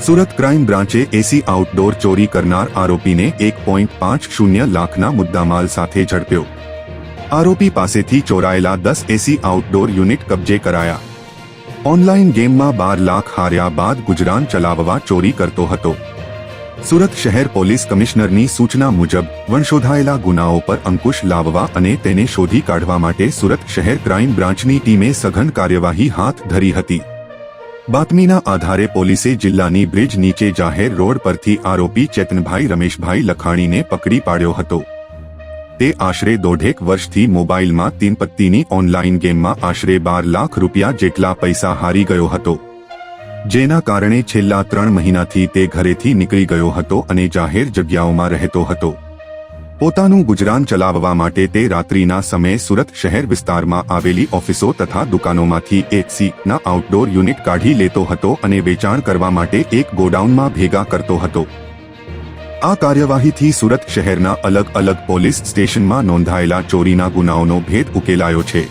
Surat crime બ્રાન્ચે એસી outdoor ચોરી કરનાર આરોપીને 1.50 લાખના મુદ્દામાલ સાથે ઝડપ્યો। આરોપી પાસેથી ચોરાયેલા 10 એસી આઉટડોર યુનિટ કબજે કરાયા। ઓનલાઈન ગેમમાં 12 લાખ હાર્યા બાદ ગુજરાન ચલાવવા ચોરી કરતો હતો। સુરત શહેર પોલીસ કમિશનરની સૂચના મુજબ વંશોધાયેલા ગુનાઓ પર અંકુશ લાવવા અને તેને શોધી કાઢવા માટે સુરત શહેર ક્રાઇમ બ્રાન્ચની ટીમે સઘન કાર્યવાહી હાથ ધરી હતી। બાતમીના આધારે પોલીસે જિલ્લાની બ્રિજ નીચે જાહેર રોડ પરથી આરોપી ચેતનભાઈ રમેશભાઈ લખાણીને પકડી પાડ્યો હતો। તે આશરે 1.5 વર્ષથી મોબાઈલમાં 3 પત્તીની ઓનલાઈન ગેમમાં આશરે 12 લાખ રૂપિયા જેટલા પૈસા હારી ગયો હતો, જેના કારણે છેલ્લા 3 મહિનાથી તે ઘરેથી નીકળી ગયો હતો અને જાહેર જગ્યાઓમાં રહેતો હતો। પોતાનું ગુજરાન ચલાવવા માટે તે રાત્રિના સમયે સુરત શહેર વિસ્તારમાં આવેલી ઓફિસો તથા દુકાનોમાંથી એસી-ના આઉટડોર યુનિટ કાઢી લેતો હતો અને વેચાણ કરવા માટે એક ગોડાઉનમાં ભેગા કરતો હતો। આ કાર્યવાહીથી સુરત શહેરના અલગ અલગ પોલીસ સ્ટેશનમાં નોંધાયેલા ચોરીના ગુનાઓનો ભેદ ઉકેલાયો છે।